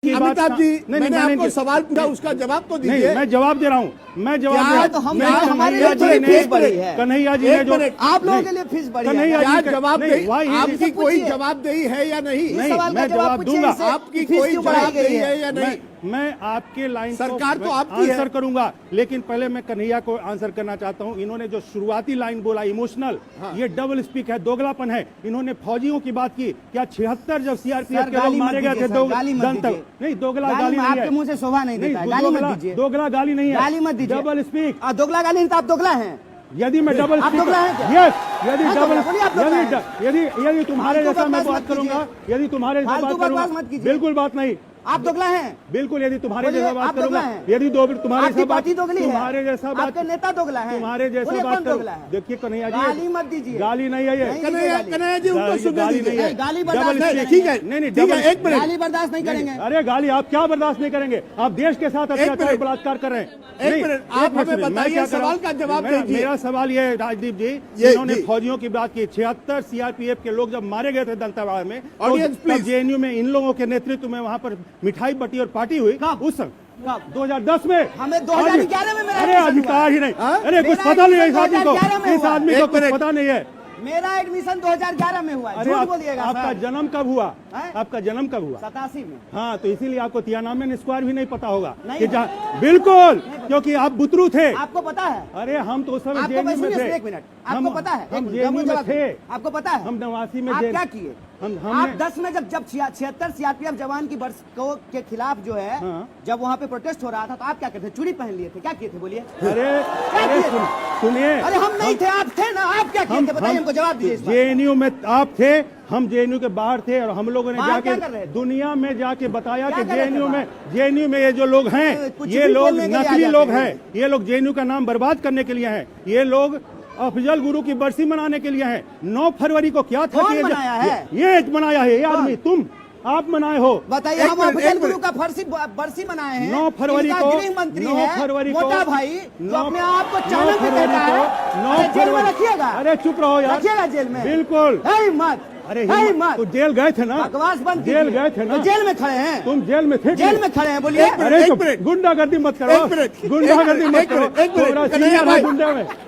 अमिताभ जी, मैंने आपको सवाल पूछा, उसका जवाब तो दीजिए। मैं जवाब दे रहा हूँ, मैं जवाब दे रहा हूँ। तो हमारे लिए फीस बड़ी है, कन्हैया जी ने जो आप लोगों के लिए फीस बड़ी है। क्या जवाब आपकी कोई जवाबदेही है या नहीं? मैं जवाब दूंगा। आपकी कोई जवाबदेही है या नहीं? मैं आपके लाइन सरकार तो आपकी आंसर करूंगा, लेकिन पहले मैं कन्हैया को आंसर करना चाहता हूं। इन्होंने जो शुरुआती लाइन बोला इमोशनल, ये डबल स्पीक है, दोगलापन है। इन्होंने फौजियों की बात की, क्या 76 जब सीआरपीएफ के लोग मारे गए थे नहीं, दोगला गाली नहीं है, आपके मुंह से शोभा नहीं देता है, गाली मत दीजिए। दोगला गाली नहीं है, गाली मत दीजिए। डबल स्पीक, दोगला गाली नहीं तो आप दोगला हैं। यदि मैं डबल आप दोगला हैं क्या? यस, यदि तुम्हारे जैसा मैं बात करूंगा, यदि तुम्हारे जैसा बात करूंगा, बिल्कुल बात नहीं, आप दोगला हैं। बिल्कुल, यदि तुम्हारे जैसा बात करूंगा, यदि तुम्हारे जैसा बात, तुम्हारे जैसा बात, आपका नेता दोगला है, तुम्हारे जैसा बात करूंगा। देखिए कन्हैया जी, गाली मत दीजिए। गाली नहीं है ये, कन्हैया जी उनको सुनने दीजिए। गाली बर्दाश्त नहीं, ठीक है, नहीं, ठीक है, एक मिनट, गाली बर्दाश्त नहीं करेंगे। अरे गाली आप क्या बर्दाश्त नहीं करेंगे? आप देश के साथ अत्याचार बलात्कार कर रहे हैं। एक मिनट, आप हमें बताइए, सवाल का जवाब दीजिए। मेरा सवाल ये है राजदीप जी, इन्होंने फौजियों की बात की, 76 सीआरपीएफ के लोग जब मारे गए थे दंतेवाड़ा में, जेएनयू में इन लोगों के नेतृत्व में वहां पर मिठाई बटी और पार्टी हुई उस समय 2010 में। हमें 2011 में मेरा अरे अधिकार ही नहीं, अरे कुछ पता नहीं है इस आदमी को, इस आदमी को कुछ पता नहीं है। मेरा एडमिशन 2011 में हुआ है। अरे आपका जन्म कब हुआ? आपका जन्म कब हुआ? 87 में। हाँ, तो इसीलिए आपको तियानामेन स्क्वायर भी नहीं पता होगा कि बिल्कुल, क्योंकि आप बुतरू थे। आपको पता है? अरे हम तो उस समय जेएनयू में थे। एक मिनट, आपको पता है? हम जेएनयू में थे, आपको पता है? हम 89 में आप क्या किए? आप 10 में जब 76 सीआरपीएफ जवान की बर्स के खिलाफ जो है, जब वहाँ पे प्रोटेस्ट हो रहा था, तो आप क्या करते? चूड़ी पहन लिए थे, क्या किए थे बोलिए? अरे सुनिए, अरे हम नहीं थे, आप थे ना, आप क्या किए थे बताइए, हमको जवाब दीजिए। जेएनयू में आप थे, हम जेएनयू के बाहर थे, और हम लोगों ने जाके दुनिया में जाके बताया कि जेएनयू में ये जो लोग हैं, ये लोग नकली लोग हैं, ये लोग जेएनयू का नाम बर्बाद करने के लिए हैं, ये लोग अफजल गुरु की बरसी मनाने के लिए हैं। 9 फरवरी को क्या था? ये बनाया है, ये बनाया है ये आदमी, तुम आप मनाए हो। बताइए, हम अफजल गुरु का बरसी मनाए हैं। 9 फरवरी को गृह मंत्री 9 फरवरी को मोटा भाई जो अपने आप को चाणक्य कहता है, 9 जेल में रखिएगा। अरे चुप रहो यार, रखिएगा जेल में, बिल्कुल मत। अरे तो जेल गए थे ना, बकवास बंद, जेल गए थे ना, तो जेल में खड़े हैं। तुम जेल में थे, जेल में खड़े हैं, बोलिए। अरे गुंडागर्दी मत करो, गुंडागर्दी मत करो,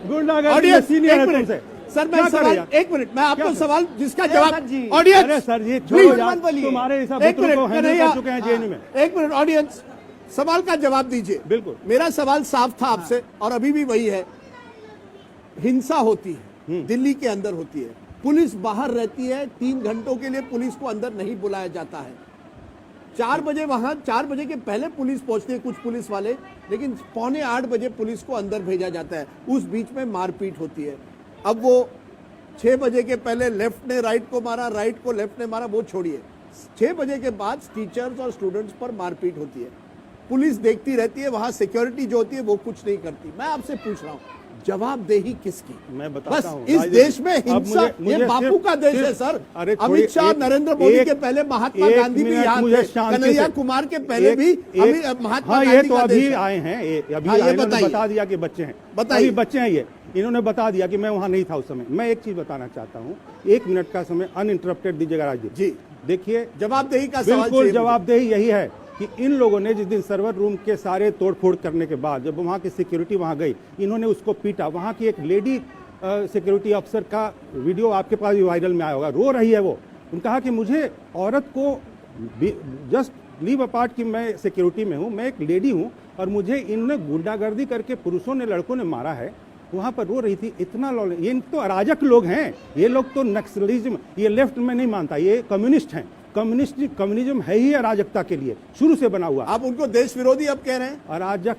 गुंडागर्दी सीनियर है तुमसे। सर मैं सवाल, एक मिनट, मैं आपको सवाल जिसका जवाब ऑडियंस, अरे सर जी तुम्हारे हिसाब से चुके हैं जेएनयू में। एक मिनट ऑडियंस, सवाल का जवाब दीजिए। बिल्कुल, मेरा सवाल साफ था आपसे, और अभी भी वही है। हिंसा होती है, दिल्ली के अंदर होती है, पुलिस बाहर रहती है, 3 घंटों के लिए पुलिस को अंदर नहीं बुलाया जाता है। 4 बजे वहां, 4 बजे के पहले पुलिस पहुंचती है, कुछ पुलिस वाले, लेकिन 7:45 बजे पुलिस को अंदर भेजा जाता है। उस बीच में मारपीट होती है। अब वो 6 बजे के पहले लेफ्ट ने राइट को मारा, राइट को लेफ्ट ने मारा, वो छोड़िए। 6 बजे के बाद टीचर्स और स्टूडेंट्स पर मारपीट होती है। पुलिस देखती रहती है, वहां सिक्योरिटी जो होती है वो कुछ नहीं करती। मैं आपसे पूछ रहा हूँ, जवाबदेही किसकी? मैं बताता हूँ, इस देश में हिंसा, ये बापू का देश है सर। अमित शाह, नरेंद्र मोदी के पहले महात्मा गांधी भी यहाँ थे, कन्हैया कुमार के पहले भी महात्मा गांधी तो अभी आए हैं, अभी बता दिया कि बच्चे हैं, बताइए बच्चे हैं ये, इन्होंने बता दिया कि मैं वहां नहीं था उस समय। मैं एक चीज बताना चाहता हूँ, 1 मिनट का समय अनइंटरप्टेड दीजिएगा राजदीप जी। देखिए, जवाबदेही का सवाल, बिल्कुल जवाबदेही यही है कि इन लोगों ने जिस दिन सर्वर रूम के सारे तोड़फोड़ करने के बाद जब वहाँ की सिक्योरिटी वहाँ गई, इन्होंने उसको पीटा। वहाँ की एक लेडी सिक्योरिटी अफसर का वीडियो आपके पास भी वायरल में आया होगा, रो रही है वो। उन्होंने कहा कि मुझे औरत को जस्ट लीव अपार्ट कि मैं सिक्योरिटी में हूँ, मैं एक लेडी हूँ, और मुझे इनने गुंडागर्दी करके पुरुषों ने, लड़कों ने मारा है। वहाँ पर रो रही थी। इतना ये तो अराजक लोग हैं, ये लोग तो नक्सलिज्म, ये लेफ्ट में नहीं मानता, ये कम्युनिस्ट हैं। कम्युनिज्म है ही अराजकता के लिए शुरू से बना हुआ। आप उनको देश विरोधी अब कह रहे हैं? अराजक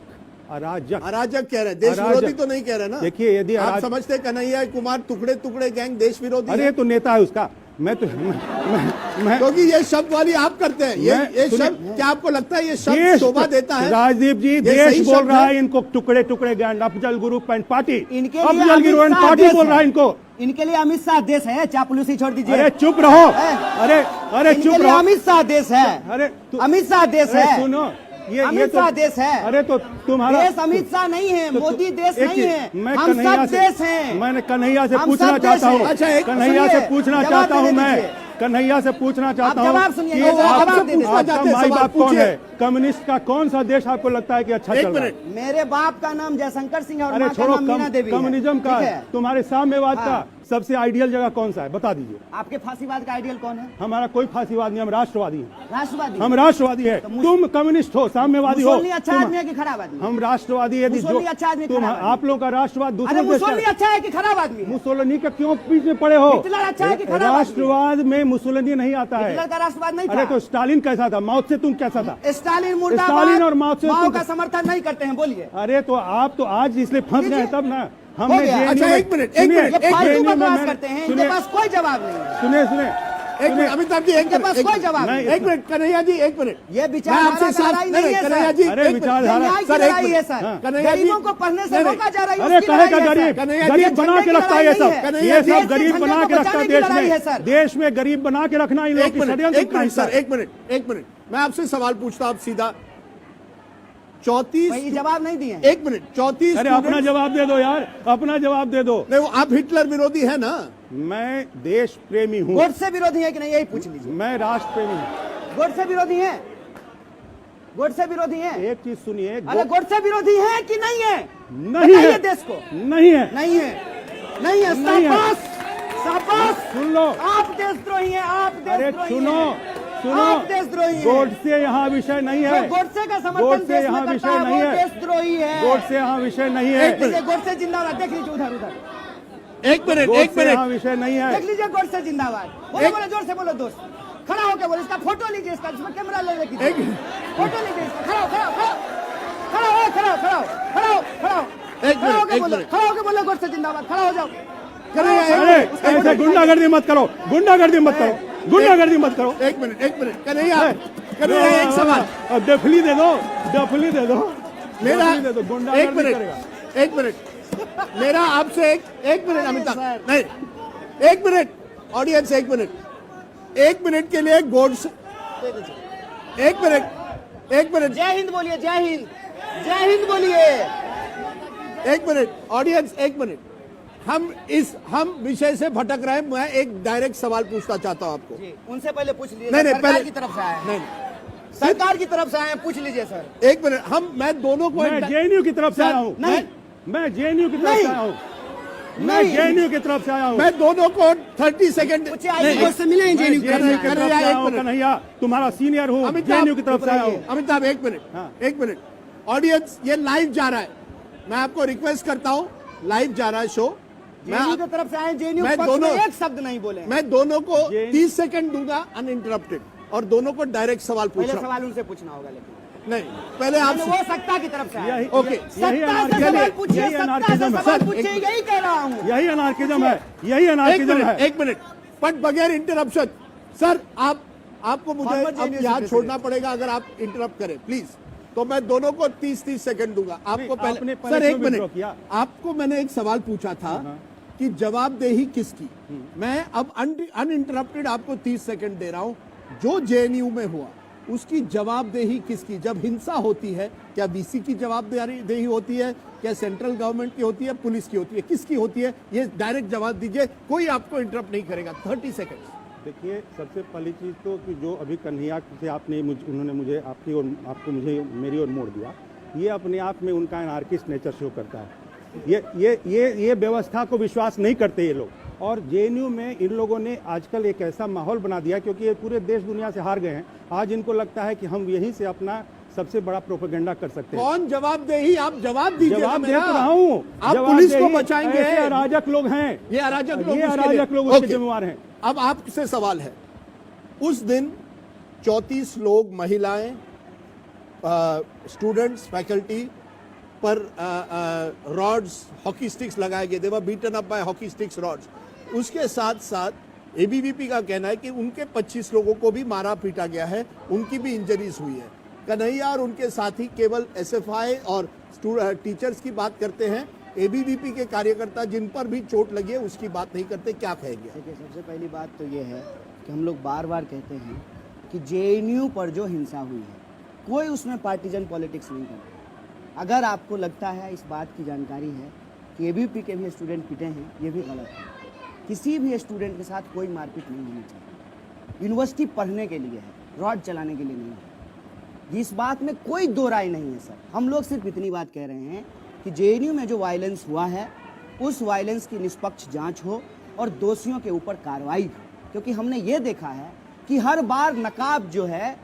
कह रहे हैं, देश विरोधी तो नहीं कह रहे ना। देखिए, यदि आप समझते कन्हैया कुमार टुकड़े टुकड़े गैंग देश विरोधी? अरे तो नेता है उसका, मैं क्योंकि ये शब्द वाली आप करते हैं, ये शब्द, क्या आपको लगता है ये शब्द शोभा देता है? राजदीप जी, देश बोल रहा है इनको, टुकड़े टुकड़े gang, Afzal Guru and party, Afzal Guru and party बोल रहा है इनको। इनके लिए अमित शाह देश है, चापलूसी छोड़ दीजिए। अरे चुप रहो, अरे चुप रहो। अमित शाह देश है, अरे अमित शाह देश है, सुनो, ये तो देश है। अरे तो तुम्हारा देश अमित शाह नहीं है, मोदी देश नहीं है, हम सब देश हैं। मैंने कन्हैया से पूछना चाहता हूँ, कन्हैया से पूछना चाहता हूँ, मैं कन्हैया से पूछना चाहता आप हूँ जवाब सुनिए, कि ये जवाब आपका दे देते हैं। जाते हैं, माई सवाल बाप कौन पूछिए। है? कम्युनिस्ट का कौन सा देश आपको लगता है कि अच्छा एक चल रहा है? मिनट। मेरे बाप का नाम जयशंकर सिंह है और अरे माँ का छोड़ो, नाम मीना देवी है। कम्युनिज्म का ठीक है? तुम्हारे साम्यवाद हाँ। का सबसे आइडियल जगह कौन सा है, बता दीजिए। आपके फांसीवाद का आइडियल कौन है? हमारा कोई फांसीवाद नहीं, हम राष्ट्रवादी हैं। राष्ट्रवादी। हम राष्ट्रवादी है। तुम कम्युनिस्ट हो, साम्यवादी हो। मुसोलिनी अच्छा तुम- आदमी है कि खराब आदमी? हम राष्ट्रवादी है। मुसोलिनी अच्छा आदमी, तुम खराब आदमी। आप लोगों का राष्ट्रवाद दूसरे अरे देश का मुसोलिनी है। अच्छा है कि खराब आदमी है? मुसोलिनी का क्यों पीछे पड़े हो? हिटलर अच्छा है कि खराब आदमी है? राष्ट्रवाद में मुसोलिनी नहीं आता है। हिटलर का राष्ट्रवाद नहीं अरे था। तो स्टालिन कैसा था? माओ से तुम कैसा था? स्टालिन मुर्दाबाद। स्टालिन और माओ से का समर्थन नहीं करते हैं, बोलिए। अरे तो आप तो आज इसलिए फंस गए तब ना। हो हमने गया। JNU अच्छा, में- एक मिनट, सुनिए, एक मिनट, ये फालतू JNU में बकवास मैंने- करते हैं, इनके सुनिए, पास कोई जवाब नहीं है। सुनिए सुनिए एक मिनट अमिताभ जी, एक इनके पास मिनट, कोई जवाब नहीं, नहीं। एक मिनट कन्हैया जी, एक मिनट। ये मैं विचारधारा आपसे का साथ लड़ाई नहीं है, कन्हैया सर। जी, अरे एक मिनट। विचारधारा- न्याय की सर, एक लड़ाई है मिनट। सर। कन्हैया जी- गरीबों को पढ़ने से नहीं, रोका जा रहा है, अरे उसकी कहे लड़ाई का है, सर। गरीब कन्हैया जी, गरीब बना के रखता है ये सब। कन्हैया ये जी, सब गरीब झंडे बना को के रखता है बचाने की देश लड़ाई है, में। सर। देश में गरीब बना के रखना इन लोगों एक की मिनट, षड्यंत्र एक मिनट का सर, एक मिनट, एक मिनट। मैं आपसे सवाल पूछता हूं, आप सीधा 34 भाई, जवाब नहीं दिए। एक मिनट, 34 अरे अपना जवाब दे दो यार, अपना जवाब दे दो। नहीं, वो आप हिटलर विरोधी है ना? मैं देश प्रेमी हूँ, गोडसे विरोधी है कि नहीं, यही पूछ लीजिए। मैं राष्ट्र प्रेमी हूँ। गोडसे विरोधी है? गोडसे विरोधी है? एक चीज सुनिए, अरे गोडसे विरोधी है कि नहीं है? नहीं बताइए है, देश को। नहीं है, नहीं है, नहीं है। नहीं है। शाबाश, शाबाश। सुन लो। आप देशद्रोही हैं, आप अरे देशद्रोही सुनो हैं। सुनो, आप देशद्रोही हैं। गोडसे यहाँ विषय नहीं है। जो गोडसे का समर्थन गोडसे देश यहाँ में विषय करता है, नहीं वो है। देशद्रोही है। गोडसे यहाँ विषय नहीं है। देख लीजिए, गोडसे जिंदाबाद। देख लीजिए उधर उधर, एक मिनट, एक गोडसे यहाँ मिनट। विषय नहीं है। देख लीजिए गोडसे जिंदाबाद। बोलो बोलो, जोर से बोलो दोस्त। खड़ा होकर बोलो, इसका फोटो लीजिए, इसका इसमें कैमरा ले लेके एक- फोटो लीजिए इसका। खड़ा हो, खड़ा हो, खड़ा हो, खड़ा हो, खड़ा हो, खड़ा हो, खड़ा हो। एक मिनट, खड़ा होकर एक बोलो, मिनट। खड़ा होकर बोलो गोडसे जिंदाबाद। खड़ा हो जाओ। कन्हैया, एक अरे मिनट, उसका ऐसे फोटो गुंडागर्दी मत करो, गुंडागर्दी मत करो, गुंडागर्दी मत करो। एक मिनट, एक मिनट। कन्हैया, कन्हैया, एक सवाल। अब डफली दे दो, डफली दे दो, मेरा डफली दे दो, एक गुंडागर्दी मिनट, करेगा। एक मिनट। मेरा आपसे एक मिनट अमिताभ, नहीं, एक मिनट ऑडियंस, एक मिनट, एक मिनट के लिए गोड्स, एक मिनट, एक मिनट, जय हिंद बोलिए, जय हिंद, जय हिंद बोलिए। एक मिनट ऑडियंस, एक मिनट। हम विषय से भटक रहे हैं। मैं एक डायरेक्ट सवाल पूछना चाहता हूं आपको। जी, उनसे पहले पूछ लीजिए। नहीं, नहीं, सरकार पहले- की तरफ से आए हैं। नहीं, सरकार की तरफ से आए हैं, पूछ लीजिए सर। एक मिनट। मैं दोनों को मैं JNU की तरफ से आया हूँ। नहीं, मैं JNU की तरफ नहीं। से आया हूँ। मैं नहीं। JNU की तरफ से आया हूँ। मैं दोनों को 30 सेकंड पूछे आइए, गोडसे मिले हैं मैं JNU की तरफ JNU से की आए हैं। तरफ से आया हूँ। कन्हैया तुम्हारा सीनियर हूँ, JNU की तरफ से आया हूँ। अमिताभ, एक मिनट, हाँ। एक मिनट। ऑडियंस, ये लाइव जा रहा है। मैं आपको रिक्वेस्ट करता हूं, लाइव जा रहा है शो। JNU की तरफ से आए हैं, JNU मैं पक्ष में दोनों- एक शब्द नहीं बोले हैं। मैं दोनों को JNU 30 सेकंड दूंगा अनइंटरप्टेड, और दोनों को डायरेक्ट सवाल पूछ पहले रहा हूं। सवाल उनसे पूछना होगा, लेकिन नहीं, पहले आप वो सत्ता की तरफ से आए हैं। यही ओके। यही सत्ता से अनार्किज्म सवाल है, पूछिए, यही सत्ता से अनार्किज्म है, सवाल सर, पूछिए, एक- यही कह रहा हूँ। यही अनार्किज्म है, यही एक अनार्किज्म मिनट, है। एक मिनट, बट बगैर इंटरप्शन। सर, आपको मुझे Former अब JNU याद secretary। छोड़ना पड़ेगा अगर आप इंटरप्ट करें, प्लीज। तो मैं दोनों को 30 सेकंड दूंगा। आपको आपने पहले पहले सर, एक क्यों withdraw मिनट, किया? आपको मैंने एक सवाल पूछा था कि जवाबदेही किसकी। मैं अब अनइंटरप्टेड आपको 30 सेकंड दे रहा हूं। जो JNU में हुआ उसकी जवाबदेही किसकी? जब हिंसा होती है, क्या BC की जवाबदेही होती है, क्या सेंट्रल गवर्नमेंट की होती है, पुलिस की होती है, किसकी होती है? ये डायरेक्ट जवाब दीजिए, कोई आपको इंटरप्ट नहीं करेगा। 30 सेकंड। देखिए, सबसे पहली चीज़ तो कि जो अभी कन्हैया से उन्होंने मुझे आपकी और आपको मुझे मेरी ओर मोड़ दिया, ये अपने आप में उनका एनार्किस्ट नेचर शो करता है। ये व्यवस्था को विश्वास नहीं करते ये लोग। और JNU में इन लोगों ने आजकल एक ऐसा माहौल बना दिया, क्योंकि ये पूरे देश दुनिया से हार गए हैं। आज इनको लगता है कि हम यहीं से अपना सबसे बड़ा प्रोपेगेंडा कर सकते हैं। कौन जवाबदेही? आप जवाब दीजिए। जवाब ना दे मेरा। तो रहा हूँ। आप पुलिस को जवाबदेही बचाएंगे। ऐसे अराजक लोग हैं, ये अराजक लोग ये उसके अराजक लिए- लोग उसके ओके। जिम्मेवार हैं। अब आपसे सवाल है, उस दिन 34 लोग, महिलाएं, स्टूडेंट्स, फैकल्टी पर रॉड्स, हॉकी स्टिक्स लगाए गए। They were beaten up by hockey sticks, rods. उसके साथ साथ ABVP का कहना है कि उनके 25 लोगों को भी मारा पीटा गया है, उनकी भी इंजरीज हुई है। कन्हैया और उनके साथी केवल SFI और टीचर्स की बात करते हैं। ABVP के कार्यकर्ता जिन पर भी चोट लगी है उसकी बात नहीं करते। क्या कहेंगे? देखिए, सबसे पहली बात तो ये है कि हम लोग बार बार कहते हैं कि JNU पर जो हिंसा हुई है, कोई उसमें पार्टीजन पॉलिटिक्स नहीं करता। अगर आपको लगता है, इस बात की जानकारी है कि ABVP के भी स्टूडेंट पिटे हैं, ये भी गलत है। किसी भी स्टूडेंट के साथ कोई मारपीट नहीं होनी चाहिए। यूनिवर्सिटी पढ़ने के लिए है, रॉड चलाने के लिए नहीं है। इस बात में कोई दो राय नहीं है सर। हम लोग सिर्फ इतनी बात कह रहे हैं कि जेएनयू में जो वायलेंस हुआ है उस वायलेंस की निष्पक्ष जांच हो और दोषियों के ऊपर कार्रवाई हो, क्योंकि हमने ये देखा है कि हर बार नकाब जो है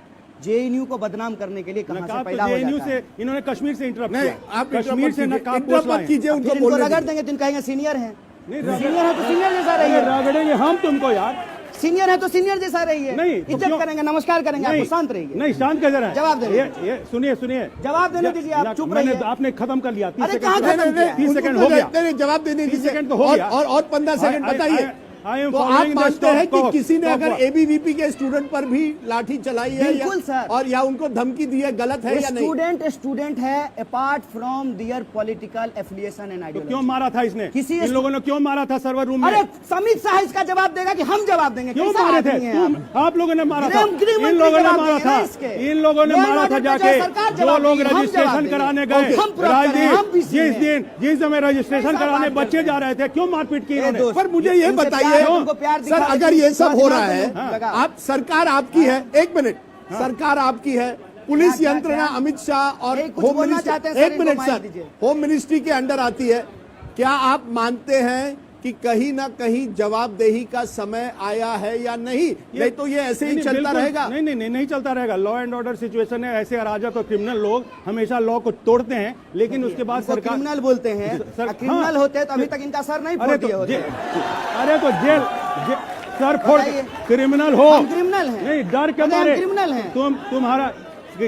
जेएनयू को बदनाम करने के लिए कहां से पैदा हो जेएनयू जाता है। से इन्होंने कश्मीर से इंटरप्ट नहीं, किया, आप कश्मीर से नकाब इंटरप्ट पोस्ट लाए। कीजिए, फिर उनको इनको बोलने रगड़ दीजिए। देंगे तो इनको कहेंगे सीनियर है, नहीं, सीनियर है तो सीनियर जैसा रही है, रगड़ेंगे हम तुमको यार। सीनियर है तो सीनियर जैसा रही है, नहीं, तो इज्जत क्यों? करेंगे, नमस्कार करेंगे, नहीं, आपको शांत रहिए। नहीं, शांत कैसे रहे? जवाब देने ये सुनिए सुनिए, जवाब देने दीजिए, आप चुप मैंने रहिए। आपने खत्म कर लिया। 30 अरे सेकंड कहाँ खत्म खत्म किया? किया? 30 सेकंड हो गया। नहीं, जवाब देने 30 दीजिए। सेकंड तो हो गया। और 15 सेकंड बताइए। तो आप मानते हैं कि किसी ने अगर एबीवीपी के स्टूडेंट पर भी लाठी चलाई है बिल्कुल सर। और या उनको धमकी दी है, गलत है या नहीं? स्टूडेंट है apart from there political affiliation and तो आइडियोलॉजी। क्यों मारा था इसने? किसी इन लोगों ने क्यों मारा था सर्वर रूम में? अरे समित शाह इसका जवाब देगा कि हम जवाब देंगे? क्यों कैसा मारे थे? आदमी है आप? आप लोगों ने मारा था। गृह मंत्री इन लोगों ने जवाब मारा देंगे ना था। इसके। इन लोगों ने लॉ एंड मारा था ऑर्डर पे जाके जो सरकार जो जवाब लोग देगी, हम रजिस्ट्रेशन जवाब कराने देंगे। गए। हम प्रोत्साहन करें, हम भी जिस समय रजिस्ट्रेशन कैसा कराने बात बच्चे करते जा रहे थे, क्यों मारपीट की ए इन्होंने? दोस्त, पर मुझे ये इनसे बताइए प्यार है, उनको प्यार सर, दिखा अगर दीजिए, ये सब हो रहा है, लगा। आप सरकार आपकी है, एक मिनट, सरकार आपकी है, पुलिस क्या, यंत्रणा क्या? अमित शाह और एक कुछ होम बोलना मिनिस्ट्री, चाहते हैं सर, एक इनको मिनट माइक सर, दीजिए। होम मिनिस्ट्री के अंडर आती है। क्या आप मानते हैं कि कहीं ना कहीं जवाबदेही का समय आया है या नहीं? नहीं तो ये ऐसे ही नहीं, चलता बिल्कुल रहेगा। नहीं चलता रहेगा। लॉ एंड ऑर्डर सिचुएशन है, ऐसे अराजक और क्रिमिनल लोग हमेशा लॉ को तोड़ते हैं, लेकिन उसके बाद इनको सरकार क्रिमिनल बोलते हैं। क्रिमिनल हाँ। होते हैं तो अभी तक इनका सर नहीं फोड़ दिए होते। अरे तो जेल सर फोड़ बताइए। क्रिमिनल हो। हम क्रिमिनल हैं। नहीं, डर के हम मारे क्रिमिनल हैं। तुम्हारा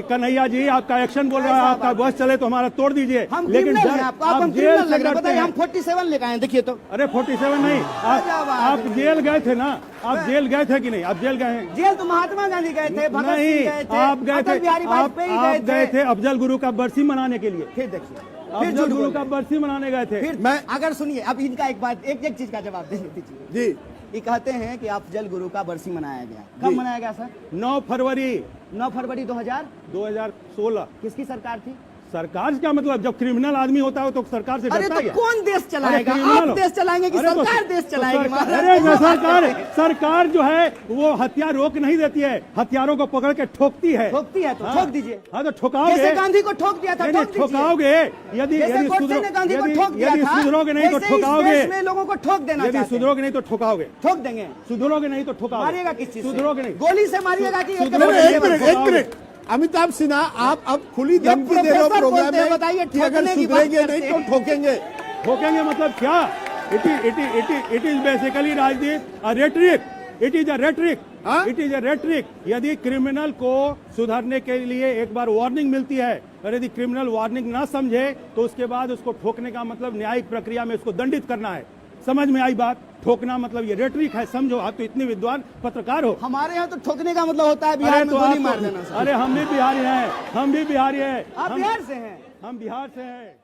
कन्हैया जी, आपका एक्शन बोल रहा है, आपका बस चले तो हमारा तोड़ दीजिए। हम लेकिन क्रिमिनल डर हैं, आपको आप हम जेल क्रिमिनल से लग रहे हैं। डरते बताइए, हैं। हम 47 लेकर आए हैं, देखिए तो। अरे 47 नहीं, आप जेल गए थे ना? आप जेल गए थे कि नहीं? आप जेल गए हैं? जेल तो महात्मा गांधी गए थे, भगत नहीं, सिंह गए थे, आप गए अटल थे, बिहारी वाजपेयी आप गए थे अफजल गुरु का बरसी मनाने के लिए। फिर देखिए, फिर अफजल झूठ गुरु बोल का रहे हैं। बरसी मनाने गए थे। फिर मैं- अगर सुनिए, अब इनका एक बात, एक चीज का जवाब देने दीजिए। जी, ये कहते हैं कि अफजल गुरु का बरसी मनाया गया। कब जी। मनाया गया सर? 9 फरवरी 9 फरवरी 2016। किसकी सरकार थी? सरकार क्या मतलब? जब क्रिमिनल आदमी होता है तो सरकार से अरे डरता तो है क्या? कौन देश चलाएगा? अरे क्रिमिनल आप हो। देश चलाएंगे कि अरे तो- सरकार देश तो चलाएगी? सरकार- महाराज? अरे सरकार जो है वो हथियार रोक नहीं देती है, हथियारों को पकड़ के ठोकती है। ठोकती है तो हाँ। ठोक दीजिए। हाँ तो ठोकाओगे। जैसे गांधी को ठोक दिया था, नहीं, नहीं, ठोक दीजिए। ठोकाओगे। यदि जैसे गोडसे ने गांधी को ठोक दिया था, सुधरोगे नहीं तो वैसे इस ठोकाओगे। देश में लोगों को ठोक देना यदि चाहते हैं। सुधरोगे नहीं तो ठोकाओगे। ठोक देंगे। सुधरोगे नहीं तो ठोकाओगे। मारिएगा किस चीज से? सुधरोगे नहीं। गोली से मारिएगा कि सुधरोगे नहीं, नहीं, एक मिनट, अमिताभ सिन्हा, आप अब खुली धमकी दे रहे हो प्रोफेसर प्रोग्राम बोलते हैं, में बताइए, कि अगर ठोकने की बात सुधरेंगे करते नहीं तो हैं। ठोकेंगे। ठोकेंगे मतलब क्या? इट इज बेसिकली राजनीति rhetoric. It is a rhetoric. हाँ? It is a rhetoric. यदि क्रिमिनल को सुधरने के लिए एक बार वार्निंग मिलती है और यदि क्रिमिनल वार्निंग ना समझे तो उसके बाद उसको ठोकने का मतलब न्यायिक प्रक्रिया में उसको दंडित करना है। समझ में आई बात? ठोकना मतलब ये रेटरिक है, समझो। आप तो इतने विद्वान पत्रकार हो। हमारे यहाँ तो ठोकने का मतलब होता है बिहार में तो गोली आप मार देना सर। अरे हम भी बिहारी हैं, हम भी बिहारी हैं। आप बिहार से हैं? हम बिहार से हैं।